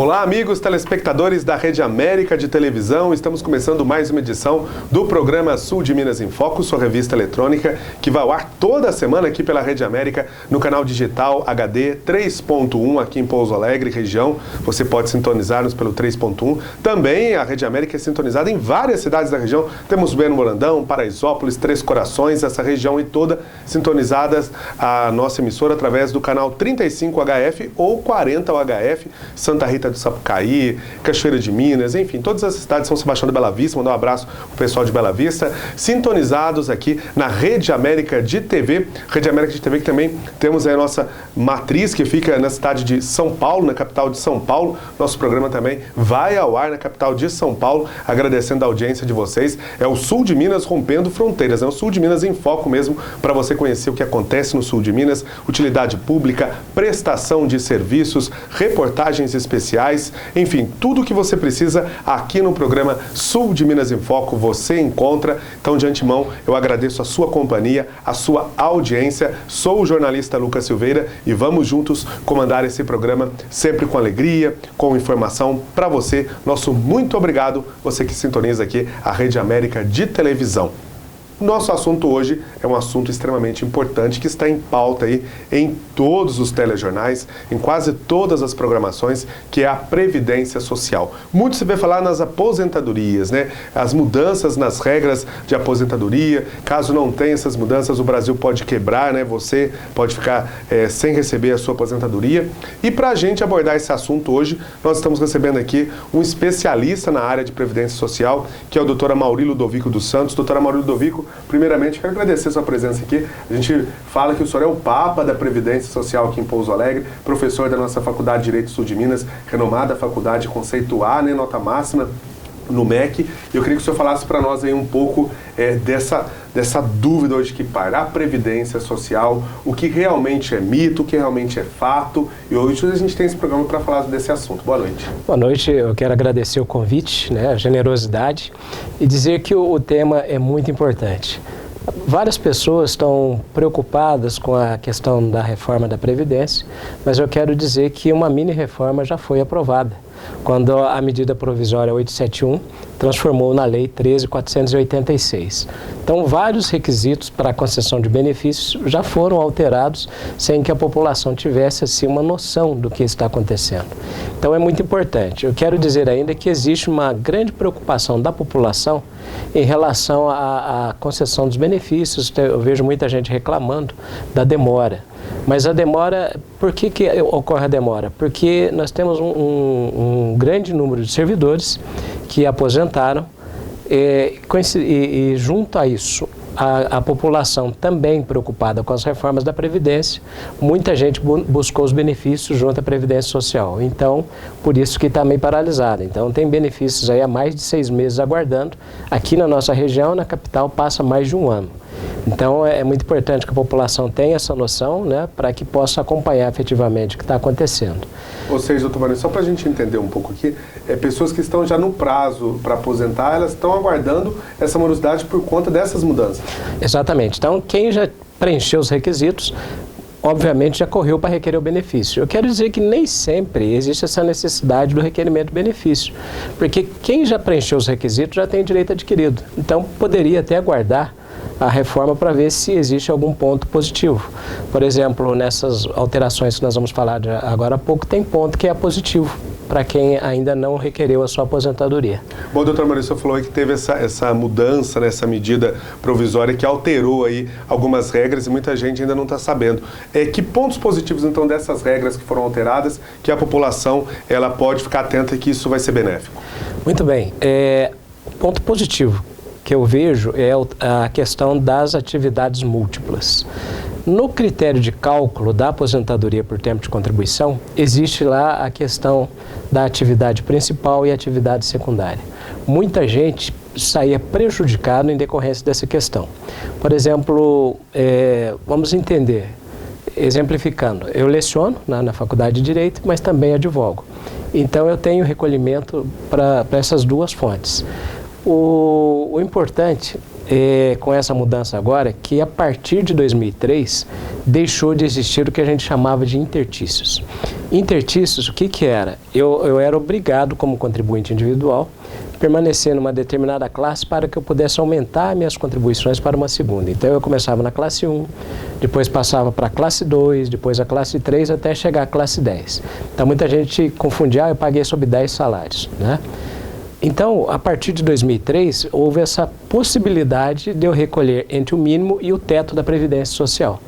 Olá, amigos telespectadores da Rede América de Televisão. Estamos começando mais uma edição do programa Sul de Minas em Foco, sua revista eletrônica, que vai ao ar toda semana aqui pela Rede América, no canal digital HD 3.1 aqui em Pouso Alegre, região. Você pode sintonizar-nos pelo 3.1. Também a Rede América é sintonizada em várias cidades da região. Temos Beno Morandão, Paraisópolis, Três Corações, essa região e toda sintonizadas a nossa emissora através do canal 35 HF ou 40 HF, Santa Rita do Sapucaí, Cachoeira de Minas, enfim, todas as cidades, São Sebastião de Bela Vista, mandar um abraço pro pessoal de Bela Vista, sintonizados aqui na Rede América de TV, Rede América de TV que também temos aí a nossa matriz que fica na cidade de São Paulo, na capital de São Paulo. Nosso programa também vai ao ar na capital de São Paulo, agradecendo a audiência de vocês. É o Sul de Minas rompendo fronteiras, é o Sul de Minas em foco mesmo, para você conhecer o que acontece no Sul de Minas, utilidade pública, prestação de serviços, reportagens especiais, enfim, tudo o que você precisa aqui no programa Sul de Minas em Foco você encontra. Então, de antemão, eu agradeço a sua companhia, a sua audiência. Sou o jornalista Lucas Silveira e vamos juntos comandar esse programa sempre com alegria, com informação para você. Nosso muito obrigado, você que sintoniza aqui a Rede América de Televisão. Nosso assunto hoje é um assunto extremamente importante que está em pauta aí em todos os telejornais, em quase todas as programações, que é a Previdência Social. Muito se vê falar nas aposentadorias, né? As mudanças nas regras de aposentadoria. Caso não tenha essas mudanças, o Brasil pode quebrar, né? Você pode ficar sem receber a sua aposentadoria. E para a gente abordar esse assunto hoje, nós estamos recebendo aqui um especialista na área de Previdência Social, que é o Dr. Amaury Ludovico dos Santos. Dr. Amaury Ludovico, primeiramente, quero agradecer a sua presença aqui. A gente fala que o senhor é o Papa da Previdência Social aqui em Pouso Alegre, professor da nossa Faculdade de Direito Sul de Minas, renomada faculdade conceito A, né, nota máxima no MEC. Eu queria que o senhor falasse para nós aí um pouco dessa dúvida hoje que paira, a Previdência Social, o que realmente é mito, o que realmente é fato. E hoje a gente tem esse programa para falar desse assunto. Boa noite. Boa noite, eu quero agradecer o convite, né, a generosidade, e dizer que o tema é muito importante. Várias pessoas estão preocupadas com a questão da reforma da Previdência, mas eu quero dizer que uma mini reforma já foi aprovada, quando a medida provisória 871 transformou na Lei 13.486. Então, vários requisitos para a concessão de benefícios já foram alterados sem que a população tivesse assim, uma noção do que está acontecendo. Então, é muito importante. Eu quero dizer ainda que existe uma grande preocupação da população em relação à concessão dos benefícios. Eu vejo muita gente reclamando da demora. Mas a demora, por que ocorre a demora? Porque nós temos um grande número de servidores que aposentaram e junto a isso, a população também preocupada com as reformas da Previdência, muita gente buscou os benefícios junto à Previdência Social. Então, por isso que está meio paralisada. Então, tem benefícios aí há mais de 6 meses aguardando. Aqui na nossa região, na capital, passa mais de 1 ano. Então, é muito importante que a população tenha essa noção, né, para que possa acompanhar efetivamente o que está acontecendo. Ou seja, doutor Mário, só para a gente entender um pouco aqui, pessoas que estão já no prazo para aposentar, elas estão aguardando essa morosidade por conta dessas mudanças. Exatamente. Então, quem já preencheu os requisitos, obviamente já correu para requerer o benefício. Eu quero dizer que nem sempre existe essa necessidade do requerimento do benefício, porque quem já preencheu os requisitos já tem direito adquirido. Então, poderia até aguardar a reforma para ver se existe algum ponto positivo. Por exemplo, nessas alterações que nós vamos falar agora há pouco, tem ponto que é positivo para quem ainda não requereu a sua aposentadoria. Bom, doutor Maurício, falou aí que teve essa mudança, nessa medida provisória que alterou aí algumas regras e muita gente ainda não está sabendo. Que pontos positivos, então, dessas regras que foram alteradas, que a população ela pode ficar atenta que isso vai ser benéfico? Muito bem. Ponto positivo que eu vejo é a questão das atividades múltiplas. No critério de cálculo da aposentadoria por tempo de contribuição, existe lá a questão da atividade principal e atividade secundária. Muita gente saía prejudicada em decorrência dessa questão. Por exemplo, vamos entender, exemplificando, eu leciono na Faculdade de Direito, mas também advogo. Então, eu tenho recolhimento para essas duas fontes. O importante com essa mudança agora, que a partir de 2003 deixou de existir o que a gente chamava de intertícios. Intertícios, o que era? Eu era obrigado, como contribuinte individual, permanecer numa determinada classe para que eu pudesse aumentar minhas contribuições para uma segunda. Então eu começava na classe 1, depois passava para a classe 2, depois a classe 3, até chegar à classe 10. Então muita gente confundia, eu paguei sob 10 salários, né? Então, a partir de 2003, houve essa possibilidade de eu recolher entre o mínimo e o teto da Previdência Social.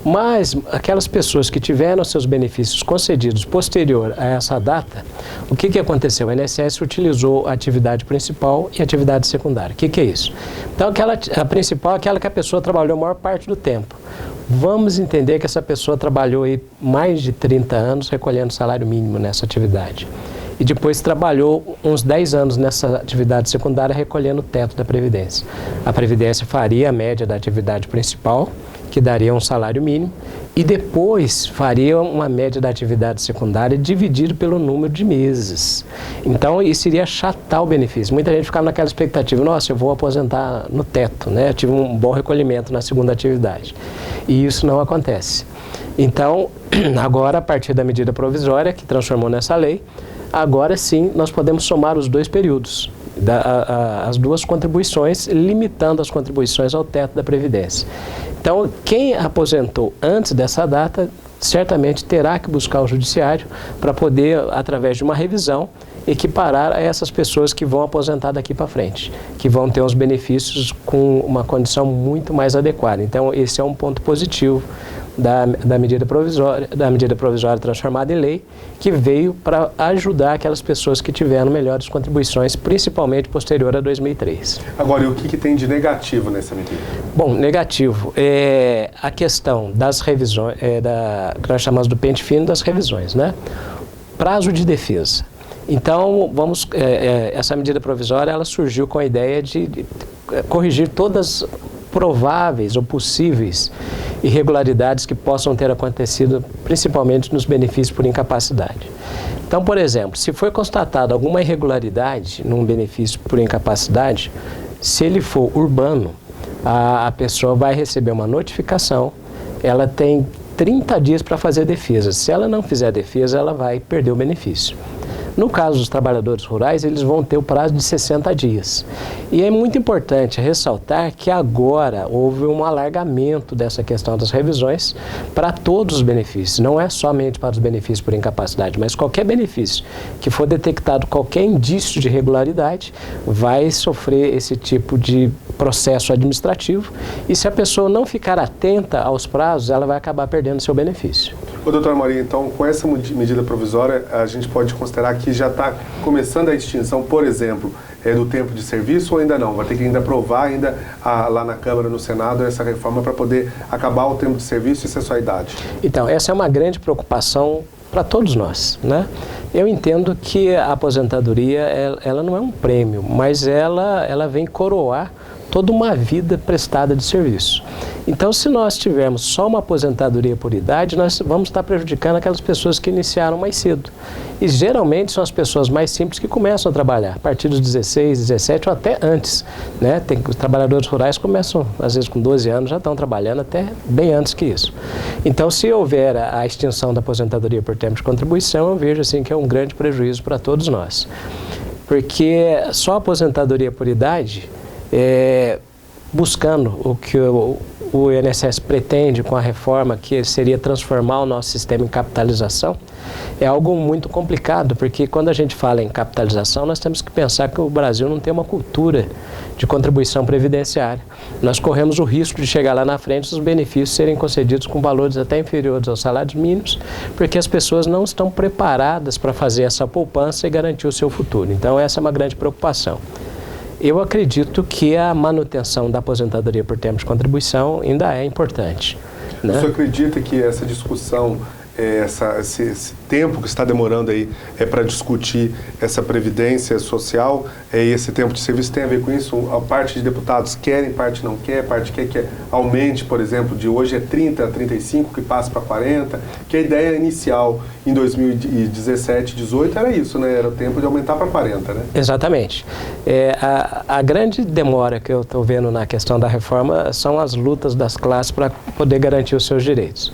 Mas aquelas pessoas que tiveram seus benefícios concedidos posterior a essa data, o que aconteceu? O INSS utilizou a atividade principal e a atividade secundária. O que é isso? Então, a principal é aquela que a pessoa trabalhou a maior parte do tempo. Vamos entender que essa pessoa trabalhou aí mais de 30 anos recolhendo salário mínimo nessa atividade. E depois trabalhou uns 10 anos nessa atividade secundária recolhendo o teto da Previdência. A Previdência faria a média da atividade principal, que daria um salário mínimo, e depois faria uma média da atividade secundária dividido pelo número de meses. Então, isso iria achatar o benefício. Muita gente ficava naquela expectativa, nossa, eu vou aposentar no teto, né? Eu tive um bom recolhimento na segunda atividade. E isso não acontece. Então, agora, a partir da medida provisória que transformou nessa lei, agora sim nós podemos somar os dois períodos, as duas contribuições, limitando as contribuições ao teto da Previdência. Então, quem aposentou antes dessa data, certamente terá que buscar o judiciário para poder, através de uma revisão, equiparar a essas pessoas que vão aposentar daqui para frente, que vão ter os benefícios com uma condição muito mais adequada. Então, esse é um ponto positivo da medida provisória transformada em lei, que veio para ajudar aquelas pessoas que tiveram melhores contribuições, principalmente posterior a 2003. Agora, e o que tem de negativo nessa medida? Bom, negativo é a questão das revisões, que nós chamamos do pente fino das revisões, né? Prazo de defesa. Então, essa medida provisória, ela surgiu com a ideia de corrigir todas prováveis ou possíveis irregularidades que possam ter acontecido, principalmente nos benefícios por incapacidade. Então, por exemplo, se foi constatada alguma irregularidade num benefício por incapacidade, se ele for urbano, a pessoa vai receber uma notificação, ela tem 30 dias para fazer defesa. Se ela não fizer defesa, ela vai perder o benefício. No caso dos trabalhadores rurais, eles vão ter o prazo de 60 dias. E é muito importante ressaltar que agora houve um alargamento dessa questão das revisões para todos os benefícios. Não é somente para os benefícios por incapacidade, mas qualquer benefício que for detectado qualquer indício de irregularidade vai sofrer esse tipo de processo administrativo. E se a pessoa não ficar atenta aos prazos, ela vai acabar perdendo seu benefício. Ô, doutora Maria, então, com essa medida provisória, a gente pode considerar que já está começando a extinção, por exemplo, do tempo de serviço ou ainda não? Vai ter que ainda aprovar ainda lá na Câmara, no Senado, essa reforma para poder acabar o tempo de serviço e ser só a idade? Então, essa é uma grande preocupação para todos nós, né? Eu entendo que a aposentadoria, ela não é um prêmio, mas ela vem coroar toda uma vida prestada de serviço. Então, se nós tivermos só uma aposentadoria por idade, nós vamos estar prejudicando aquelas pessoas que iniciaram mais cedo. E geralmente são as pessoas mais simples que começam a trabalhar, a partir dos 16, 17 ou até antes, né? Os trabalhadores rurais começam, às vezes com 12 anos, já estão trabalhando até bem antes que isso. Então, se houver a extinção da aposentadoria por tempo de contribuição, eu vejo assim que é um grande prejuízo para todos nós. Porque só a aposentadoria por idade, buscando o que o INSS pretende com a reforma, que seria transformar o nosso sistema em capitalização, é algo muito complicado, porque quando a gente fala em capitalização, nós temos que pensar que o Brasil não tem uma cultura de contribuição previdenciária. Nós corremos o risco de chegar lá na frente e os benefícios serem concedidos com valores até inferiores aos salários mínimos, porque as pessoas não estão preparadas para fazer essa poupança e garantir o seu futuro. Então, essa é uma grande preocupação. Eu acredito que a manutenção da aposentadoria por tempo de contribuição ainda é importante, né? Você acredita que essa discussão esse tempo que está demorando aí para discutir essa previdência social, e esse tempo de serviço tem a ver com isso? A parte de deputados querem, parte não quer, parte quer que aumente, por exemplo, de hoje é 30 a 35, que passa para 40, que a ideia inicial em 2017, 18 era isso, né? Era o tempo de aumentar para 40, né? Exatamente. A grande demora que eu estou vendo na questão da reforma são as lutas das classes para poder garantir os seus direitos.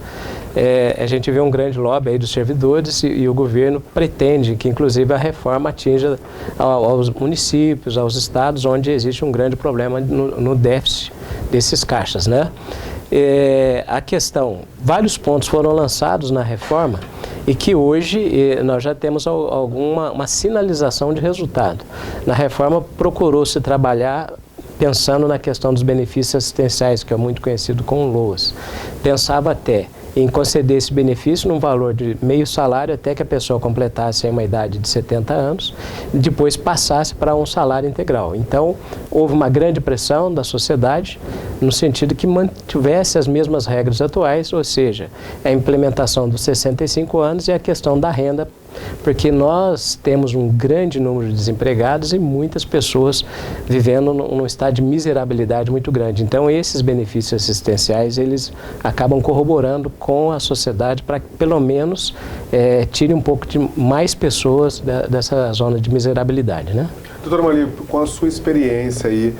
A gente vê um grande lobby aí dos servidores e o governo pretende que, inclusive, a reforma atinja aos municípios, aos estados, onde existe um grande problema no déficit desses caixas, né? A questão, vários pontos foram lançados na reforma e que hoje nós já temos uma sinalização de resultado. Na reforma procurou-se trabalhar pensando na questão dos benefícios assistenciais, que é muito conhecido como LOAS. Pensava até em conceder esse benefício num valor de meio salário até que a pessoa completasse uma idade de 70 anos e depois passasse para um salário integral. Então, houve uma grande pressão da sociedade no sentido que mantivesse as mesmas regras atuais, ou seja, a implementação dos 65 anos e a questão da renda, porque nós temos um grande número de desempregados e muitas pessoas vivendo num estado de miserabilidade muito grande. Então, esses benefícios assistenciais, eles acabam corroborando com a sociedade para que, pelo menos, tire um pouco de mais pessoas dessa zona de miserabilidade, né? Doutora Marli, com a sua experiência aí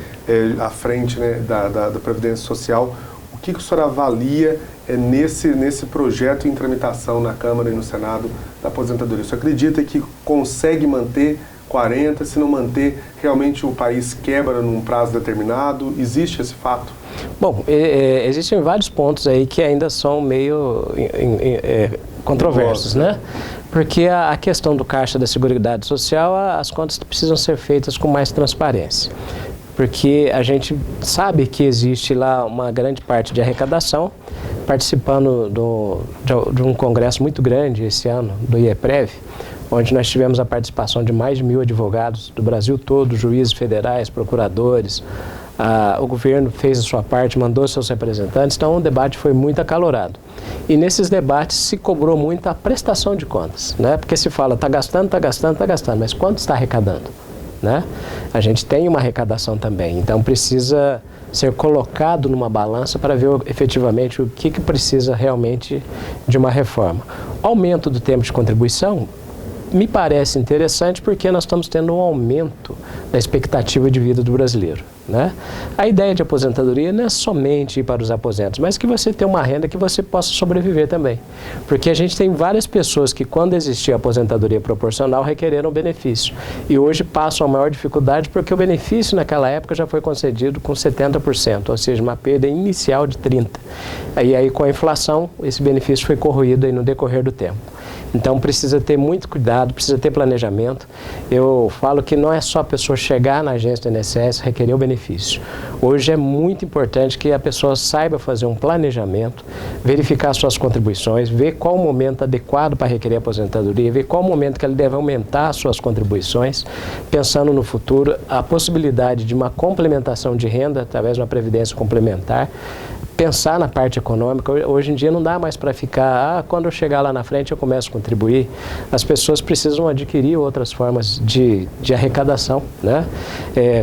à frente, né, da Previdência Social, o que o senhor avalia nesse projeto em tramitação na Câmara e no Senado da aposentadoria? O senhor acredita que consegue manter 40, se não manter, realmente o país quebra num prazo determinado? Existe esse fato? Bom, existem vários pontos aí que ainda são meio controversos, né? Porque a questão do Caixa da Seguridade Social, as contas precisam ser feitas com mais transparência. Porque a gente sabe que existe lá uma grande parte de arrecadação, participando de um congresso muito grande esse ano, do IEPREV, onde nós tivemos a participação de mais de 1.000 advogados do Brasil todo, juízes federais, procuradores. O governo fez a sua parte, mandou seus representantes, então o debate foi muito acalorado. E nesses debates se cobrou muito a prestação de contas, né? Porque se fala, está gastando, mas quanto está arrecadando? Né? A gente tem uma arrecadação também, então precisa ser colocado numa balança para ver efetivamente o que precisa realmente de uma reforma. O aumento do tempo de contribuição me parece interessante porque nós estamos tendo um aumento da expectativa de vida do brasileiro, né? A ideia de aposentadoria não é somente ir para os aposentos, mas que você tenha uma renda que você possa sobreviver também. Porque a gente tem várias pessoas que, quando existia a aposentadoria proporcional, requereram benefício. E hoje passam a maior dificuldade porque o benefício naquela época já foi concedido com 70%, ou seja, uma perda inicial de 30%. E aí, com a inflação, esse benefício foi corroído aí no decorrer do tempo. Então precisa ter muito cuidado, precisa ter planejamento. Eu falo que não é só a pessoa chegar na agência do INSS e requerer o benefício. Hoje é muito importante que a pessoa saiba fazer um planejamento, verificar suas contribuições, ver qual o momento adequado para requerer a aposentadoria, ver qual o momento que ele deve aumentar suas contribuições, pensando no futuro, a possibilidade de uma complementação de renda através de uma previdência complementar. Pensar na parte econômica. Hoje em dia não dá mais para ficar, quando eu chegar lá na frente eu começo a contribuir. As pessoas precisam adquirir outras formas de arrecadação, né?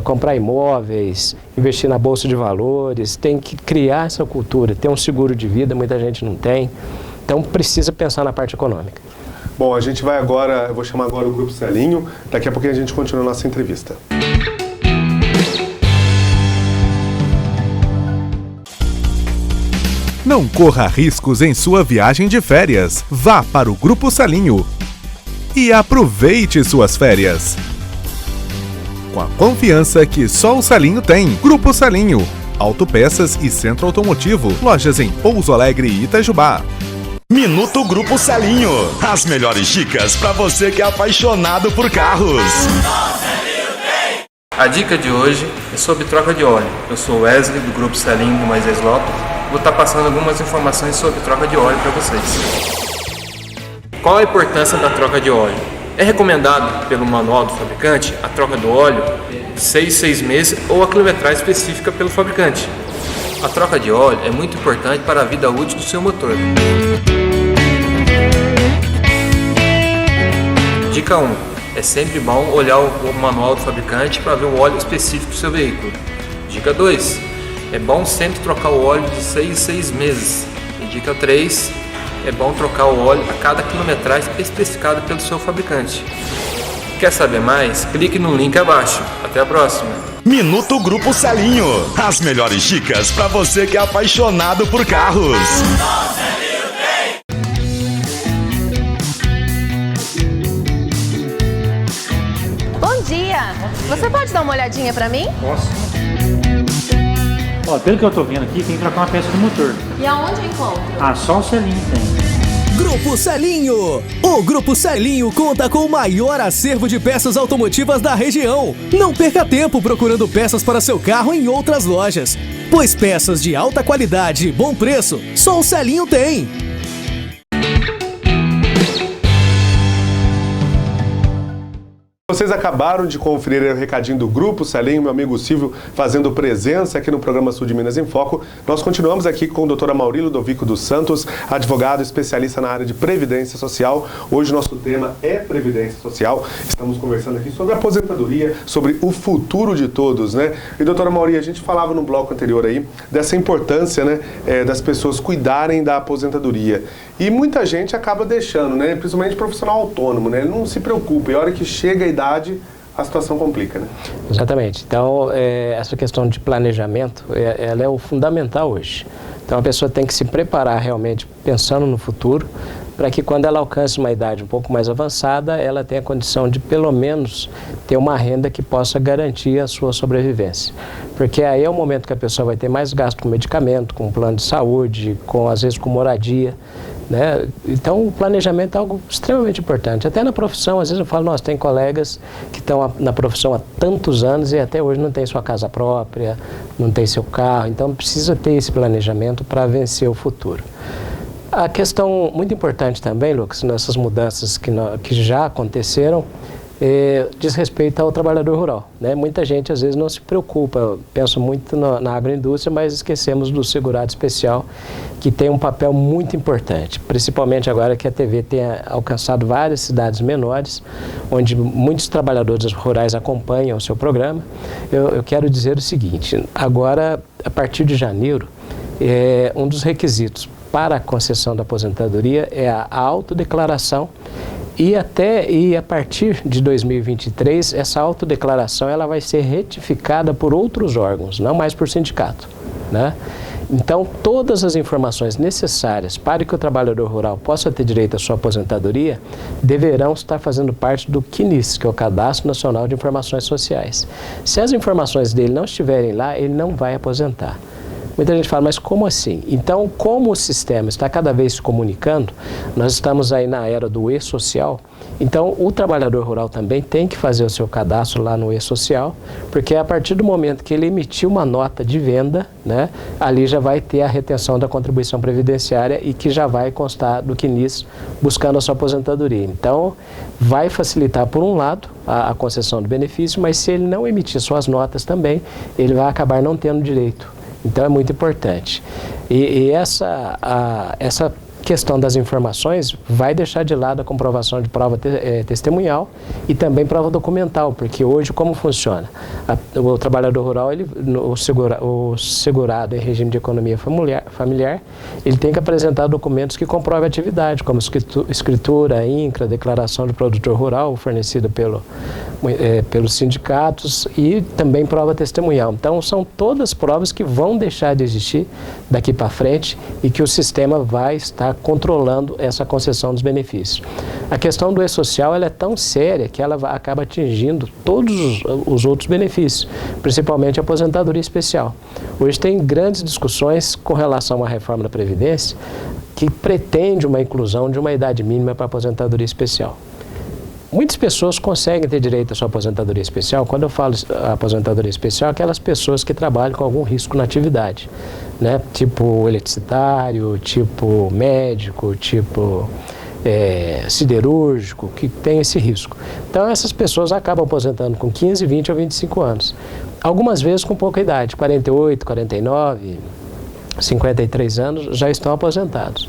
Comprar imóveis, investir na bolsa de valores, tem que criar essa cultura, ter um seguro de vida, muita gente não tem. Então precisa pensar na parte econômica. Bom, a gente vai agora, eu vou chamar agora o Grupo Celinho, daqui a pouquinho a gente continua a nossa entrevista. Não corra riscos em sua viagem de férias. Vá para o Grupo Salinho e aproveite suas férias. Com a confiança que só o Salinho tem. Grupo Salinho, autopeças e centro automotivo. Lojas em Pouso Alegre e Itajubá. Minuto Grupo Salinho. As melhores dicas para você que é apaixonado por carros. A dica de hoje é sobre troca de óleo. Eu sou Wesley, do Grupo Salinho do Moisés Lopes. Vou estar passando algumas informações sobre troca de óleo para vocês. Qual a importância da troca de óleo? É recomendado pelo manual do fabricante a troca do óleo de 6 meses ou a quilometragem específica pelo fabricante. A troca de óleo é muito importante para a vida útil do seu motor. Dica 1. É sempre bom olhar o manual do fabricante para ver o óleo específico do seu veículo. Dica 2. É bom sempre trocar o óleo de 6 em 6 meses. E dica 3. É bom trocar o óleo a cada quilometragem especificada pelo seu fabricante. Quer saber mais? Clique no link abaixo. Até a próxima! Minuto Grupo Celinho. As melhores dicas para você que é apaixonado por carros. Bom dia! Você pode dar uma olhadinha pra mim? Posso. Ó, pelo que eu tô vendo aqui, tem que trocar uma peça do motor. E aonde eu encontro? Ah, só o Celinho tem. Grupo Celinho. O Grupo Celinho conta com o maior acervo de peças automotivas da região. Não perca tempo procurando peças para seu carro em outras lojas, pois peças de alta qualidade e bom preço, só o Celinho tem. Vocês acabaram de conferir o recadinho do Grupo Celinho, meu amigo Silvio, fazendo presença aqui no programa Sul de Minas em Foco. Nós continuamos aqui com a doutora Mauri Ludovico dos Santos, advogado especialista na área de Previdência Social. Hoje nosso tema é Previdência Social. Estamos conversando aqui sobre a aposentadoria, sobre o futuro de todos, né? E doutora Mauri, a gente falava no bloco anterior aí dessa importância, né, das pessoas cuidarem da aposentadoria. E muita gente acaba deixando, né? Principalmente profissional autônomo, né? Ele não se preocupa. E a hora que chega a idade, a situação complica, né? Exatamente. Então, essa questão de planejamento, ela é o fundamental hoje. Então, a pessoa tem que se preparar realmente pensando no futuro, para que quando ela alcance uma idade um pouco mais avançada, ela tenha a condição de, pelo menos, ter uma renda que possa garantir a sua sobrevivência. Porque aí é o momento que a pessoa vai ter mais gasto com medicamento, com plano de saúde, às vezes com moradia, né? Então, o planejamento é algo extremamente importante. Até na profissão, às vezes eu falo, nossa, tem colegas que estão na profissão há tantos anos e até hoje não tem sua casa própria, não tem seu carro. Então, precisa ter esse planejamento para vencer o futuro. A questão muito importante também, Lucas, nessas mudanças que já aconteceram, diz respeito ao trabalhador rural, né? Muita gente às vezes não se preocupa, pensa muito na agroindústria, mas esquecemos do segurado especial, que tem um papel muito importante, principalmente agora que a TV tem alcançado várias cidades menores, onde muitos trabalhadores rurais acompanham o seu programa. Eu quero dizer o seguinte, agora, a partir de janeiro, um dos requisitos para a concessão da aposentadoria é a autodeclaração. E a partir de 2023, essa autodeclaração ela vai ser retificada por outros órgãos, não mais por sindicato, né? Então, todas as informações necessárias para que o trabalhador rural possa ter direito à sua aposentadoria deverão estar fazendo parte do CNIS, que é o Cadastro Nacional de Informações Sociais. Se as informações dele não estiverem lá, ele não vai aposentar. Muita gente fala, mas como assim? Então, como o sistema está cada vez se comunicando, nós estamos aí na era do e-social, então o trabalhador rural também tem que fazer o seu cadastro lá no e-social, porque a partir do momento que ele emitir uma nota de venda, né, ali já vai ter a retenção da contribuição previdenciária e que já vai constar do CNIS buscando a sua aposentadoria. Então, vai facilitar, por um lado, a concessão do benefício, mas se ele não emitir suas notas também, ele vai acabar não tendo direito. Então é muito importante. E essa questão das informações vai deixar de lado a comprovação de prova testemunhal e também prova documental, porque hoje como funciona? O trabalhador rural, o segurado em regime de economia familiar, ele tem que apresentar documentos que comprovem a atividade, como escritura, INCRA, declaração de produtor rural fornecida pelos sindicatos e também prova testemunhal. Então são todas provas que vão deixar de existir daqui para frente e que o sistema vai estar controlando essa concessão dos benefícios. A questão do e-social ela é tão séria que ela acaba atingindo todos os outros benefícios, principalmente a aposentadoria especial. Hoje tem grandes discussões com relação à reforma da Previdência que pretende uma inclusão de uma idade mínima para a aposentadoria especial. Muitas pessoas conseguem ter direito à sua aposentadoria especial. Quando eu falo aposentadoria especial, aquelas pessoas que trabalham com algum risco na atividade, né? Tipo eletricitário, tipo médico, tipo siderúrgico, que tem esse risco. Então essas pessoas acabam aposentando com 15, 20 ou 25 anos. Algumas vezes com pouca idade, 48, 49, 53 anos, já estão aposentados.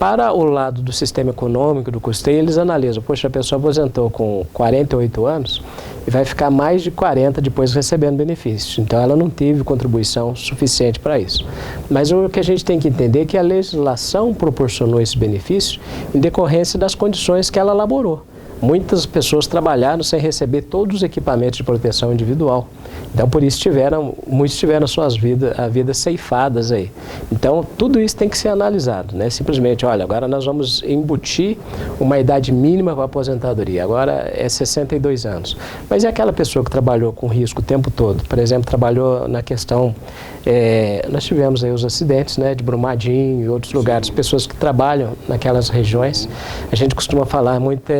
Para o lado do sistema econômico, do custeio, eles analisam, poxa, a pessoa aposentou com 48 anos e vai ficar mais de 40 depois recebendo benefícios. Então, ela não teve contribuição suficiente para isso. Mas o que a gente tem que entender é que a legislação proporcionou esse benefício em decorrência das condições que ela elaborou. Muitas pessoas trabalharam sem receber todos os equipamentos de proteção individual. Então, por isso, muitos tiveram suas vidas ceifadas aí. Então, tudo isso tem que ser analisado, né? Simplesmente, olha, agora nós vamos embutir uma idade mínima para a aposentadoria. Agora é 62 anos. Mas é aquela pessoa que trabalhou com risco o tempo todo. Por exemplo, trabalhou na questão... nós tivemos aí os acidentes, né, de Brumadinho e outros lugares, pessoas que trabalham naquelas regiões. A gente costuma falar muito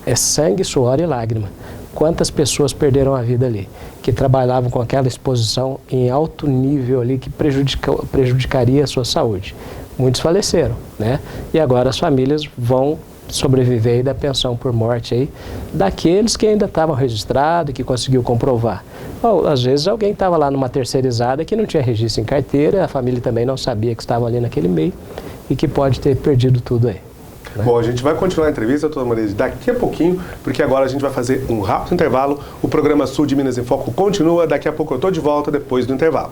é sangue, suor e lágrima. Quantas pessoas perderam a vida ali, que trabalhavam com aquela exposição em alto nível ali, que prejudicaria a sua saúde. Muitos faleceram, né? E agora as famílias vão sobreviver aí da pensão por morte aí, daqueles que ainda estavam registrados e que conseguiu comprovar. Ou, às vezes alguém estava lá numa terceirizada que não tinha registro em carteira, a família também não sabia que estava ali naquele meio e que pode ter perdido tudo aí. Bom, a gente vai continuar a entrevista, doutora Maria, daqui a pouquinho, porque agora a gente vai fazer um rápido intervalo. O programa Sul de Minas em Foco continua, daqui a pouco eu estou de volta depois do intervalo.